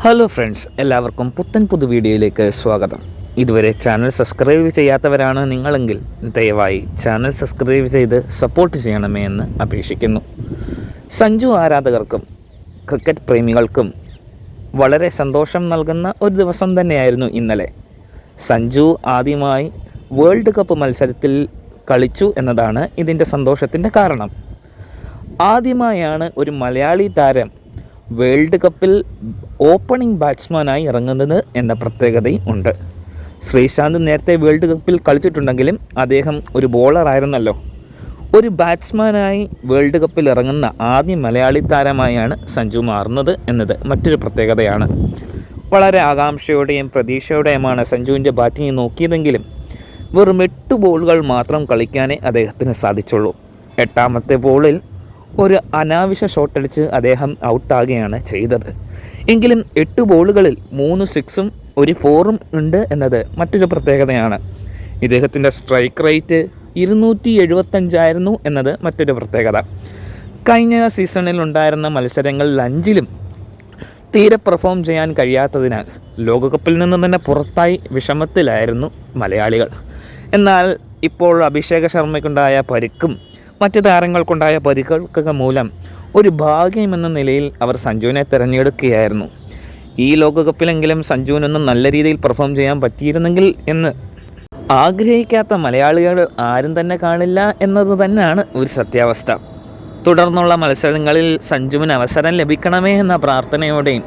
Hello friends, എല്ലാവർക്കും പുതു വീഡിയോയിലേക്ക് സ്വാഗതം. ഇതുവരെ ചാനൽ സബ്സ്ക്രൈബ് ചെയ്യാത്തവരാണ് നിങ്ങളെങ്കിൽ ദയവായി ചാനൽ സബ്സ്ക്രൈബ് ചെയ്ത് സപ്പോർട്ട് ചെയ്യണമേ എന്ന് അപേക്ഷിക്കുന്നു. സഞ്ജു ആരാധകർക്കും ക്രിക്കറ്റ് പ്രേമികൾക്കും വളരെ സന്തോഷം നൽകുന്ന ഒരു ദിവസം തന്നെയായിരുന്നു ഇന്നലെ. സഞ്ജു ആദ്യമായി വേൾഡ് കപ്പ് മത്സരത്തിൽ കളിച്ചു എന്നതാണ് ഇതിൻ്റെ സന്തോഷത്തിൻ്റെ കാരണം. ആദ്യമായാണ് ഒരു മലയാളി താരം വേൾഡ് കപ്പിൽ ഓപ്പണിംഗ് ബാറ്റ്സ്മാനായി ഇറങ്ങുന്നത് എന്ന പ്രത്യേകതയും ഉണ്ട്. ശ്രീശാന്ത് നേരത്തെ വേൾഡ് കപ്പിൽ കളിച്ചിട്ടുണ്ടെങ്കിലും അദ്ദേഹം ഒരു ബോളറായിരുന്നല്ലോ. ഒരു ബാറ്റ്സ്മാനായി വേൾഡ് കപ്പിൽ ഇറങ്ങുന്ന ആദ്യ മലയാളി താരമായാണ് സഞ്ജു മാറുന്നത് എന്നത് മറ്റൊരു പ്രത്യേകതയാണ്. വളരെ ആകാംക്ഷയോടെയും പ്രതീക്ഷയോടെയുമാണ് സഞ്ജുവിൻ്റെ ബാറ്റിംഗ് നോക്കിയതെങ്കിലും വെറും 8 ബോളുകൾ മാത്രം കളിക്കാനേ അദ്ദേഹത്തിന് സാധിച്ചുള്ളൂ. 8ാമത്തെ ബോളിൽ ഒരു അനാവശ്യ ഷോട്ടടിച്ച് അദ്ദേഹം ഔട്ടാകുകയാണ് ചെയ്തത്. എങ്കിലും 8 ബോളുകളിൽ 3 സിക്സും 1 4ഉം ഉണ്ട് എന്നത് മറ്റൊരു പ്രത്യേകതയാണ്. ഇദ്ദേഹത്തിൻ്റെ സ്ട്രൈക്ക് റേറ്റ് 275 എന്നത് മറ്റൊരു പ്രത്യേകത. കഴിഞ്ഞ സീസണിൽ ഉണ്ടായിരുന്ന മത്സരങ്ങളിൽ 5ലും തീരെ പെർഫോം ചെയ്യാൻ കഴിയാത്തതിനാൽ ലോകകപ്പിൽ നിന്ന് തന്നെ പുറത്തായി വിഷമത്തിലായിരുന്നു മലയാളികൾ. എന്നാൽ ഇപ്പോൾ അഭിഷേക് ശർമ്മയ്ക്കുണ്ടായ പരിക്കും മറ്റ് താരങ്ങൾക്കുണ്ടായ പരിക്കുകൾക്കൊക്കെ മൂലം ഒരു ഭാഗ്യമെന്ന നിലയിൽ അവർ സഞ്ജുവിനെ തിരഞ്ഞെടുക്കുകയായിരുന്നു. ഈ ലോകകപ്പിലെങ്കിലും സഞ്ജുവിനൊന്നും നല്ല രീതിയിൽ പെർഫോം ചെയ്യാൻ പറ്റിയിരുന്നെങ്കിൽ എന്ന് ആഗ്രഹിക്കാത്ത മലയാളികൾ ആരും തന്നെ കാണില്ല എന്നത് തന്നെയാണ് ഒരു സത്യാവസ്ഥ. തുടർന്നുള്ള മത്സരങ്ങളിൽ സഞ്ജുവിന് അവസരം ലഭിക്കണമേ എന്ന പ്രാർത്ഥനയോടെയും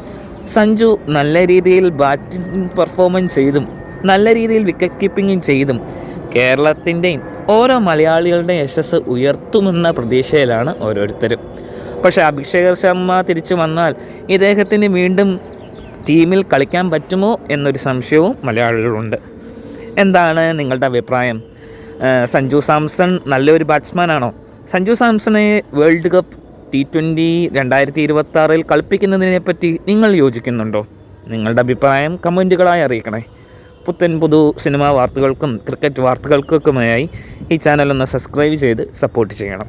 സഞ്ജു നല്ല രീതിയിൽ ബാറ്റിംഗ് പെർഫോമൻസ് ചെയ്തും നല്ല രീതിയിൽ വിക്കറ്റ് കീപ്പിങ്ങും ചെയ്തും കേരളത്തിൻ്റെയും ഓരോ മലയാളികളുടെ യശസ് ഉയർത്തുമെന്ന പ്രതീക്ഷയിലാണ് ഓരോരുത്തരും. പക്ഷേ അഭിഷേക് ശർമ്മ തിരിച്ചു വന്നാൽ ഇദ്ദേഹത്തിന് വീണ്ടും ടീമിൽ കളിക്കാൻ പറ്റുമോ എന്നൊരു സംശയവും മലയാളികളുണ്ട്. എന്താണ് നിങ്ങളുടെ അഭിപ്രായം? സഞ്ജു സാംസൺ നല്ലൊരു ബാറ്റ്സ്മാനാണോ? സഞ്ജു സാംസണെ വേൾഡ് കപ്പ് T20 2026 കളിപ്പിക്കുന്നതിനെപ്പറ്റി നിങ്ങൾ യോജിക്കുന്നുണ്ടോ? നിങ്ങളുടെ അഭിപ്രായം കമൻറ്റുകളായി അറിയിക്കണേ. പുതു സിനിമാ വാർത്തകൾക്കും ക്രിക്കറ്റ് വാർത്തകൾക്കുമായി ഈ ചാനലൊന്ന് സബ്സ്ക്രൈബ് ചെയ്ത് സപ്പോർട്ട് ചെയ്യണം.